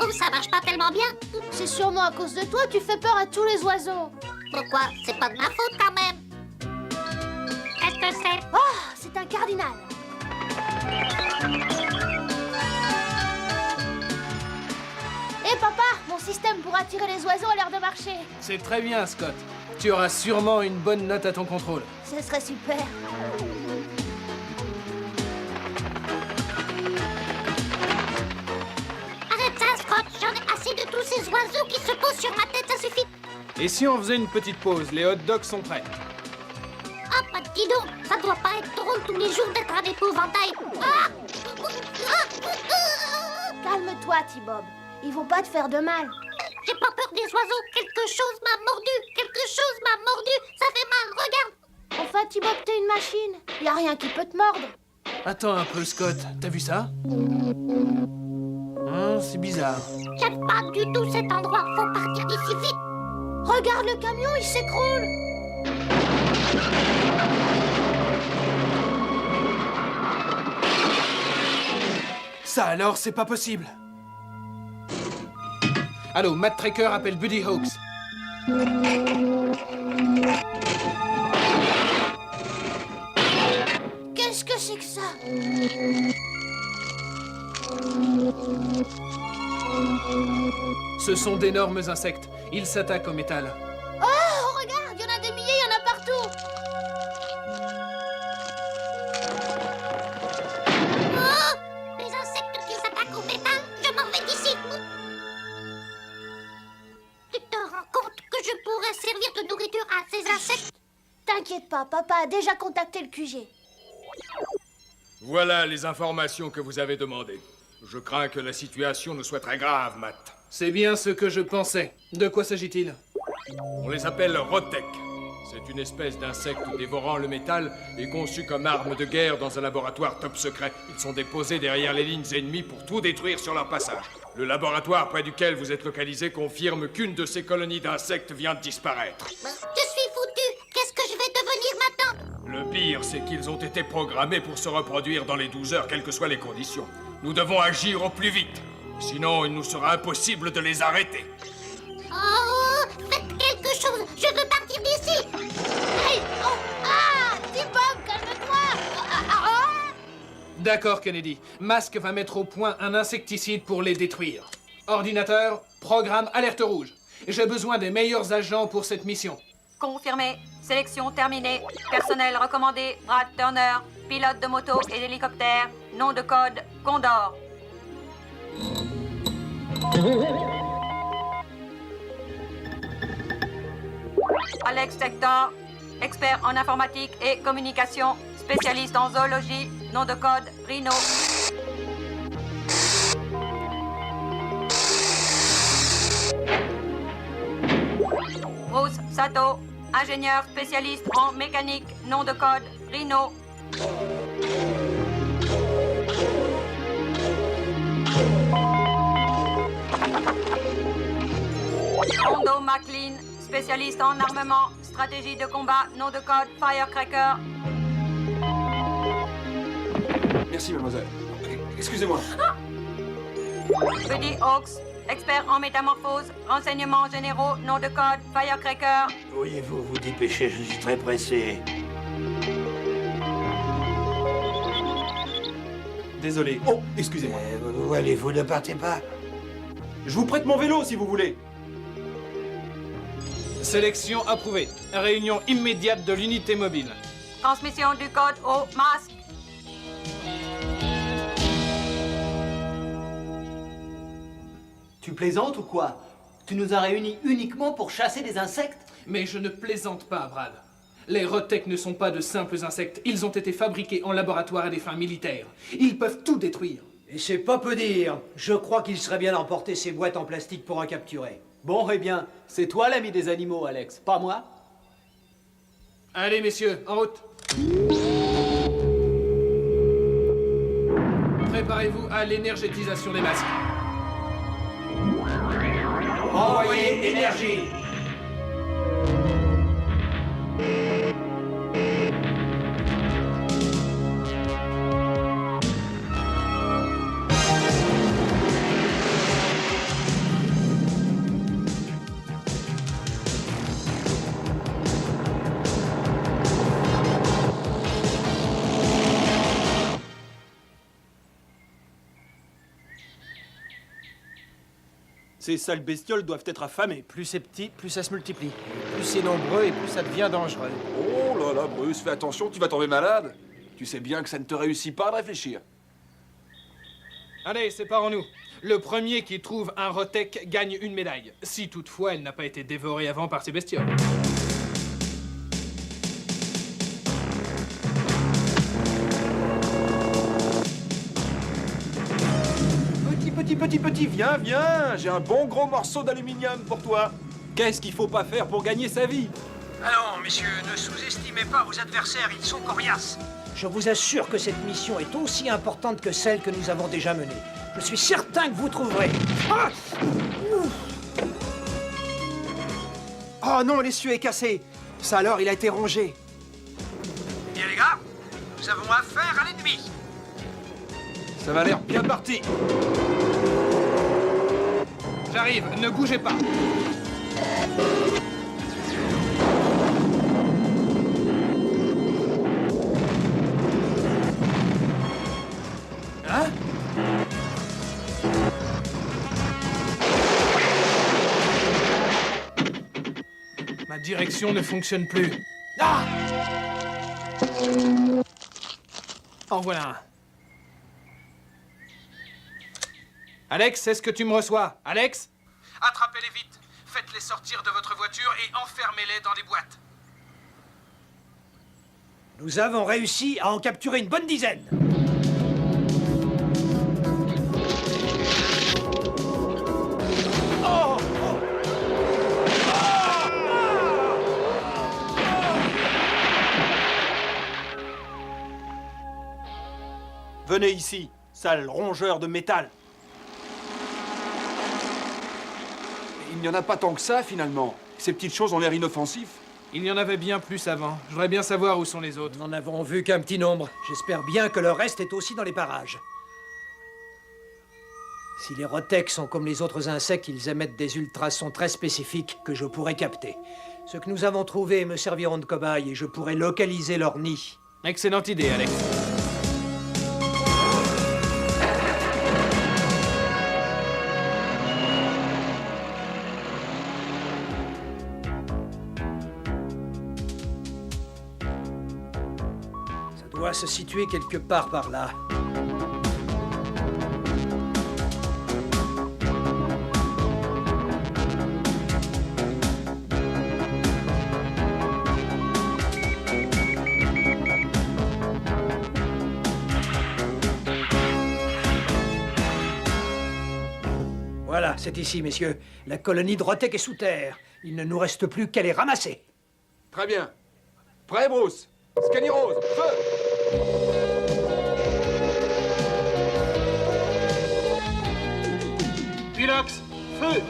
Oh, ça marche pas tellement bien. C'est sûrement à cause de toi, tu fais peur à tous les oiseaux. Pourquoi? C'est pas de ma faute quand même. Qu'est-ce que c'est? Oh, c'est un cardinal. Hé papa, mon système pour attirer les oiseaux a l'air de marcher. C'est très bien, Scott. Tu auras sûrement une bonne note à ton contrôle. Ce serait super. Arrête ça, Scott. J'en ai assez de tous ces oiseaux qui se posent sur ma tête, ça suffit. Et si on faisait une petite pause? Les hot dogs sont prêts. Ah, bah dis donc, ça doit pas être drôle tous les jours d'être un épouvantail. Ah! Calme-toi, T-Bob. Ils vont pas te faire de mal. J'ai pas peur des oiseaux. Quelque chose m'a mordu. Quelque chose m'a mordu. Ça fait mal, regarde. Enfin, T-Bob, t'es une machine. Y a rien qui peut te mordre. Attends un peu, Scott. T'as vu ça? C'est bizarre. J'aime pas du tout cet endroit. Faut partir d'ici vite. Regarde le camion, il s'écroule. Ça alors, c'est pas possible. Allô, Matt Tracker appelle Buddy Hawks. Qu'est-ce que c'est que ça? Ce sont d'énormes insectes. Ils s'attaquent au métal. Oh, regarde, il y en a des milliers, il y en a partout. Oh! Les insectes qui s'attaquent au métal, je m'en vais d'ici. Tu te rends compte que je pourrais servir de nourriture à ces insectes? T'inquiète pas, papa a déjà contacté le QG. Voilà les informations que vous avez demandées. Je crains que la situation ne soit très grave, Matt. C'est bien ce que je pensais. De quoi s'agit-il? On les appelle Rotek. C'est une espèce d'insecte dévorant le métal et conçu comme arme de guerre dans un laboratoire top secret. Ils sont déposés derrière les lignes ennemies pour tout détruire sur leur passage. Le laboratoire près duquel vous êtes localisé confirme qu'une de ces colonies d'insectes vient de disparaître. Je suis foutu. Qu'est-ce que je vais devenir maintenant? Le pire, c'est qu'ils ont été programmés pour se reproduire dans les 12 heures, quelles que soient les conditions. Nous devons agir au plus vite. Sinon, il nous sera impossible de les arrêter. Oh, faites quelque chose. Je veux partir d'ici. Hey, oh, ah, T-Bob, calme-toi. D'accord, Kennedy. Mask va mettre au point un insecticide pour les détruire. Ordinateur, programme alerte rouge. J'ai besoin des meilleurs agents pour cette mission. Confirmé. Sélection terminée. Personnel recommandé, Brad Turner. Pilote de moto et d'hélicoptère. Nom de code, Condor. Alex Sector, expert en informatique et communication, spécialiste en zoologie, nom de code, Rhino. Bruce Sato, ingénieur spécialiste en mécanique, nom de code, Rhino. Hondo McLean, spécialiste en armement, stratégie de combat, nom de code, Firecracker. Merci, mademoiselle. Excusez-moi. Buddy Hawks, expert en métamorphose, renseignements généraux, nom de code, Firecracker. Pourriez-vous vous dépêcher, je suis très pressé. Désolé. Oh, excusez-moi. Où allez-vous? Ne partez pas. Je vous prête mon vélo si vous voulez. Sélection approuvée. Réunion immédiate de l'unité mobile. Transmission du code au masque. Tu plaisantes ou quoi? Tu nous as réunis uniquement pour chasser des insectes? Mais je ne plaisante pas, Brad. Les Rotek ne sont pas de simples insectes. Ils ont été fabriqués en laboratoire à des fins militaires. Ils peuvent tout détruire. Et c'est pas peu dire. Je crois qu'il serait bien d'emporter ces boîtes en plastique pour en capturer. Bon, eh bien, c'est toi l'ami des animaux, Alex, pas moi. Allez, messieurs, en route. Préparez-vous à l'énergétisation des masques. Envoyez énergie. Ces sales bestioles doivent être affamées. Plus c'est petit, plus ça se multiplie. Plus c'est nombreux et plus ça devient dangereux. Oh là là, Bruce, fais attention, tu vas tomber malade. Tu sais bien que ça ne te réussit pas de réfléchir. Allez, séparons-nous. Le premier qui trouve un Rotek gagne une médaille, si toutefois elle n'a pas été dévorée avant par ces bestioles. Petit, viens, j'ai un bon gros morceau d'aluminium pour toi. Qu'est-ce qu'il faut pas faire pour gagner sa vie? Alors, messieurs, ne sous-estimez pas vos adversaires, ils sont coriaces. Je vous assure que cette mission est aussi importante que celle que nous avons déjà menée. Je suis certain que vous trouverez. Ah! Oh non, l'essieu est cassé. Ça alors, il a été rongé. Bien les gars, nous avons affaire à l'ennemi. Ça va l'air bien parti. J'arrive, ne bougez pas. Hein? Ma direction ne fonctionne plus. Ah! En voilà un. Alex, est-ce que tu me reçois? Alex? Attrapez-les vite. Faites-les sortir de votre voiture et enfermez-les dans des boîtes. Nous avons réussi à en capturer une bonne dizaine. Venez ici, sale rongeur de métal. Il n'y en a pas tant que ça, finalement. Ces petites choses ont l'air inoffensives. Il y en avait bien plus avant. Je voudrais bien savoir où sont les autres. Nous n'en avons vu qu'un petit nombre. J'espère bien que le reste est aussi dans les parages. Si les Rotek sont comme les autres insectes, ils émettent des ultrasons très spécifiques que je pourrais capter. Ceux que nous avons trouvés me serviront de cobayes et je pourrai localiser leur nid. Excellente idée, Alex. Ça doit se situer quelque part par là. Voilà, c'est ici, messieurs. La colonie de Rotek est sous terre. Il ne nous reste plus qu'à les ramasser. Très bien. Prêt, Bruce? Scanny Rose, feu! Pilox, feu!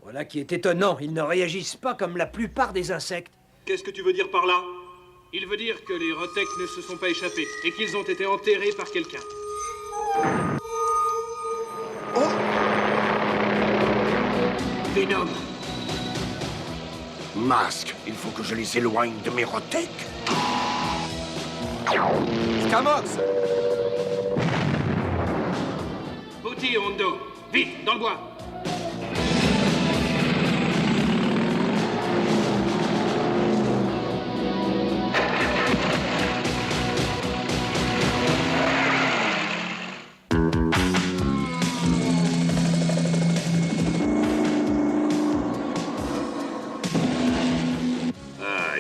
Voilà qui est étonnant. Ils ne réagissent pas comme la plupart des insectes. Qu'est-ce que tu veux dire par là? Il veut dire que les Rotek ne se sont pas échappés et qu'ils ont été enterrés par quelqu'un. Venom. Masque, il faut que je les éloigne de mes Rotek. Scamox! Bouti, Hondo. Vite, dans le bois.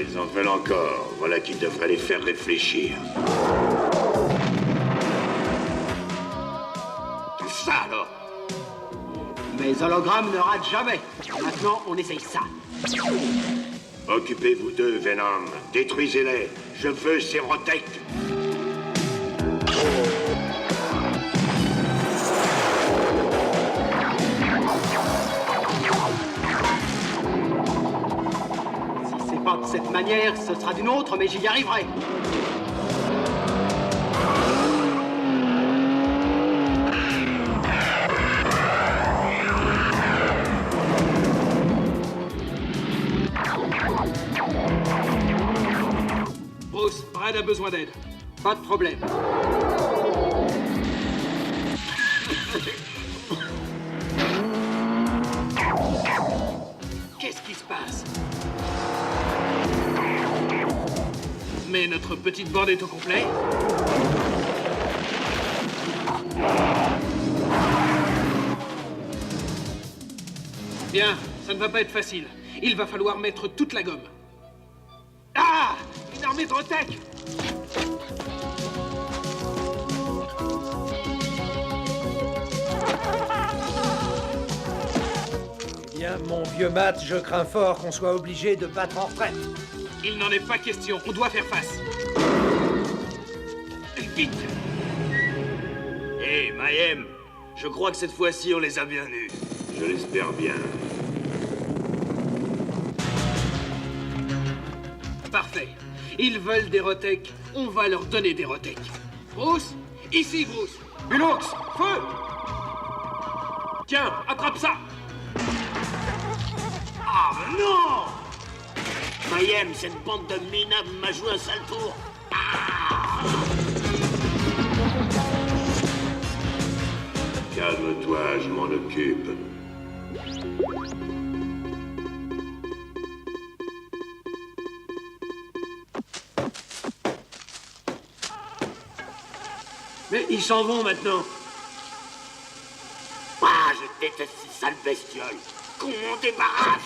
Ils en veulent encore. Voilà qui devrait les faire réfléchir. Ça alors? Mes hologrammes ne ratent jamais. Maintenant, on essaye ça. Occupez-vous d'eux, Venom. Détruisez-les. Je veux ces Rotek. Si c'est pas de cette manière, ce sera d'une autre, mais j'y arriverai. Bruce, Brad a besoin d'aide. Pas de problème. Qu'est-ce qui se passe? Mais notre petite bande est au complet. Bien, ça ne va pas être facile. Il va falloir mettre toute la gomme. Ah! Une armée de Rotec! Eh bien, mon vieux Matt, je crains fort qu'on soit obligé de battre en retraite. Il n'en est pas question, on doit faire face. Vite! Hé, Mayhem, je crois que cette fois-ci, on les a bien eus. Je l'espère bien. Parfait. Ils veulent des Rotec, on va leur donner des Rotec. Bruce? Ici, Bruce! Bulox! Feu! Tiens, attrape ça! Ah, mais non! Mayhem, cette bande de minables m'a joué un sale tour. Calme-toi, je m'en occupe. Mais ils s'en vont maintenant. Ah, je déteste ces sales bestioles. Qu'on m'en débarrasse!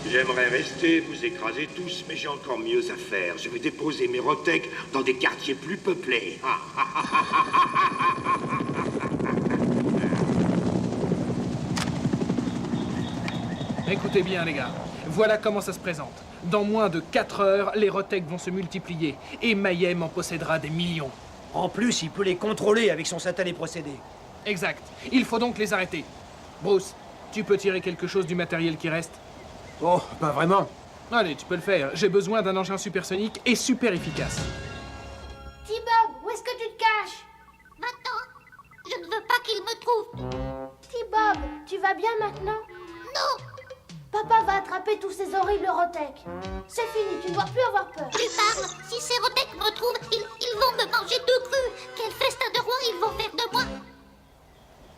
J'aimerais rester, vous écraser tous, mais j'ai encore mieux à faire. Je vais déposer mes Rotec dans des quartiers plus peuplés. Écoutez bien, les gars. Voilà comment ça se présente. Dans moins de 4 heures, les Rotec vont se multiplier, et Mayhem en possédera des millions. En plus, il peut les contrôler avec son satané procédé. Exact. Il faut donc les arrêter. Bruce, tu peux tirer quelque chose du matériel qui reste? Oh, pas vraiment. Allez, tu peux le faire. J'ai besoin d'un engin supersonique et super efficace. T-Bob, où est-ce que tu te caches? Maintenant, je ne veux pas qu'il me trouve. T-Bob, tu vas bien maintenant? Non! Papa va attraper tous ces horribles Rotec. C'est fini, tu ne dois plus avoir peur. Tu parles. Si ces Rotec me trouvent, ils vont me manger tout cru. Quel festin de roi ils vont faire de moi?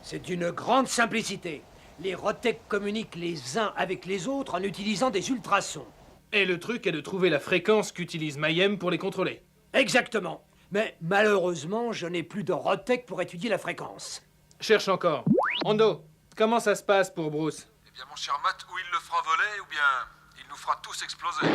C'est d'une grande simplicité. Les Rotec communiquent les uns avec les autres en utilisant des ultrasons. Et le truc est de trouver la fréquence qu'utilise Mayhem pour les contrôler. Exactement. Mais malheureusement, je n'ai plus de Rotec pour étudier la fréquence. Cherche encore. Hondo, comment ça se passe pour Bruce? Eh bien, mon cher Matt, ou il le fera voler, ou bien il nous fera tous exploser.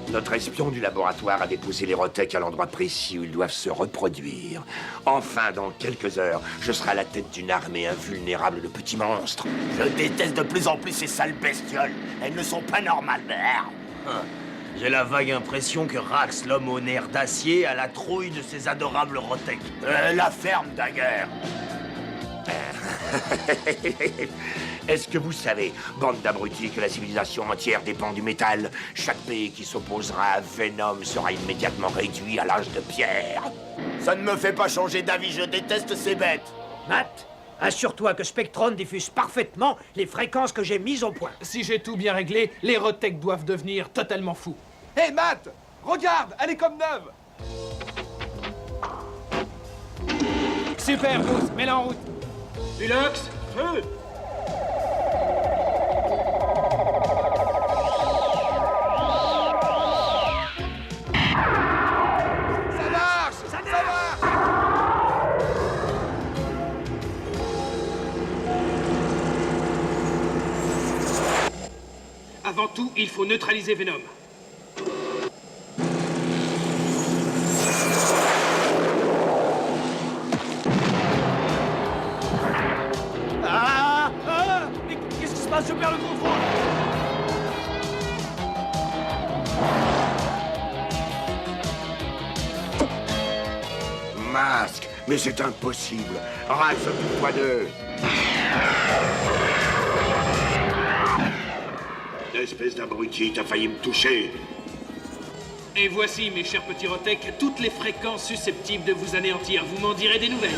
Notre espion du laboratoire a déposé les Rotec à l'endroit précis où ils doivent se reproduire. Enfin, dans quelques heures, je serai à la tête d'une armée invulnérable de petits monstres. Je déteste de plus en plus ces sales bestioles. Elles ne sont pas normales, merde. J'ai la vague impression que Rax, l'homme aux nerfs d'acier, a la trouille de ces adorables Rotec. La ferme, d'ailleurs. Est-ce que vous savez, bande d'abrutis, que la civilisation entière dépend du métal? Chaque pays qui s'opposera à Venom sera immédiatement réduit à l'âge de pierre. Ça ne me fait pas changer d'avis, je déteste ces bêtes. Matt, assure-toi que Spectron diffuse parfaitement les fréquences que j'ai mises au point. Si j'ai tout bien réglé, les Rotec doivent devenir totalement fous. Hé, Matt! Regarde, elle est comme neuve! Super, Bruce, mets-la en route. Bulox, feu! Ça marche! Ça marche! Avant tout, il faut neutraliser Venom. Mais qu'est-ce qui se passe? Je perds le contrôle. Masque, mais c'est impossible. Rax, occupe-toi d'eux. espèce d'abruti, t'as failli me toucher. Et voici, mes chers petits Rotec, toutes les fréquences susceptibles de vous anéantir. Vous m'en direz des nouvelles.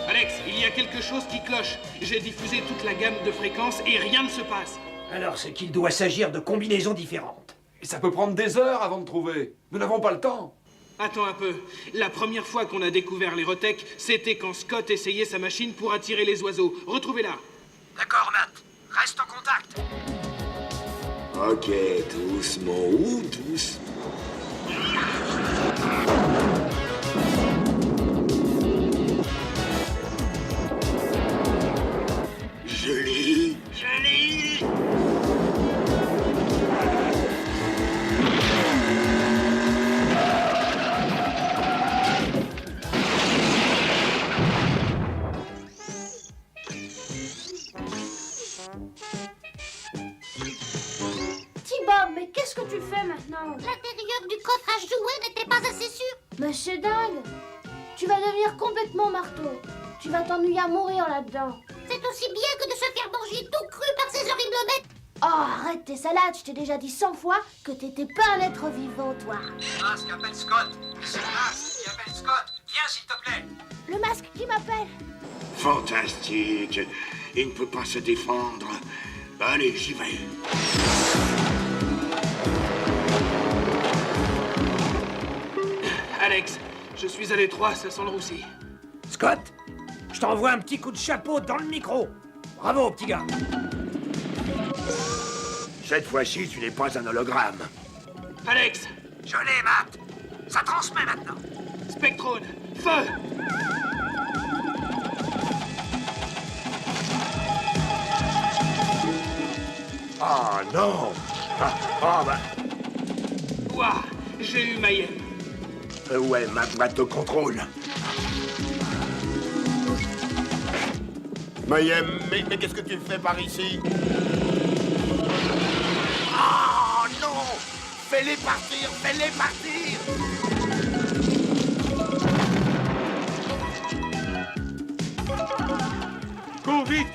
Alex, il y a quelque chose qui cloche. J'ai diffusé toute la gamme de fréquences et rien ne se passe. Alors c'est qu'il doit s'agir de combinaisons différentes. Et ça peut prendre des heures avant de trouver. Nous n'avons pas le temps. Attends un peu. La première fois qu'on a découvert les Rotec, c'était quand Scott essayait sa machine pour attirer les oiseaux. Retrouvez-la. D'accord, Matt. Reste en contact. Ok, doucement, ou douce. Je l'ai. T-Bob, mais qu'est-ce que tu fais maintenant? L'intérieur du coffre à jouets n'était pas assez sûr. Mais c'est dingue. Tu vas devenir complètement marteau. Tu vas t'ennuyer à mourir là-dedans. C'est aussi bien que de se faire manger tout cru par ces horribles bêtes. Oh, arrête tes salades, je t'ai déjà dit 100 fois que t'étais pas un être vivant, toi. Masque, appelle Scott. C'est Masque qui appelle Scott. Viens, s'il te plaît. Le masque qui m'appelle. Fantastique. Il ne peut pas se défendre. Allez, j'y vais. Alex, je suis à l'étroit, ça sent le roussi. Scott, je t'envoie un petit coup de chapeau dans le micro. Bravo, petit gars. Cette fois-ci, tu n'es pas un hologramme. Alex, Je l'ai, Matt. Ça transmet maintenant. Spectrone, feu! Ah non. Ah bah. Ouah, j'ai eu Mayhem. Ouais, ma boîte de contrôle. Mayhem, mais qu'est-ce que tu fais par ici? Ah non. Fais-les partir, fais-les partir. Cours vite.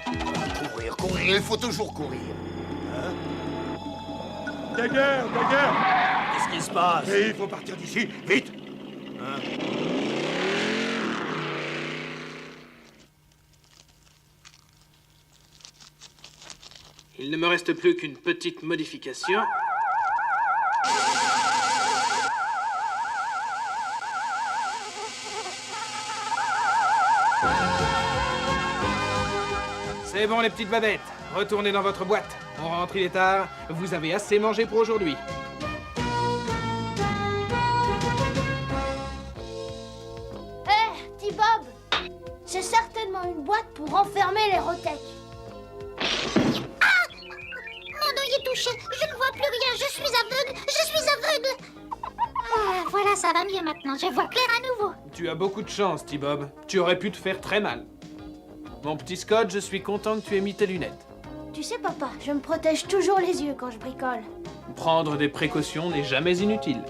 Courir, il faut toujours courir. Dagger. Qu'est-ce qui se passe? Et il faut partir d'ici, vite. Il ne me reste plus qu'une petite modification. C'est bon les petites babettes, retournez dans votre boîte. On rentre, il est tard, vous avez assez mangé pour aujourd'hui. Hé, T-Bob, c'est certainement une boîte pour enfermer les Rotec. Mon œil est touché. Je ne vois plus rien. Je suis aveugle. Ah, voilà, ça va mieux maintenant. Je vois clair à nouveau. Tu as beaucoup de chance, T-Bob. Tu aurais pu te faire très mal. Mon petit Scott, je suis content que tu aies mis tes lunettes. Tu sais, papa, je me protège toujours les yeux quand je bricole. Prendre des précautions n'est jamais inutile.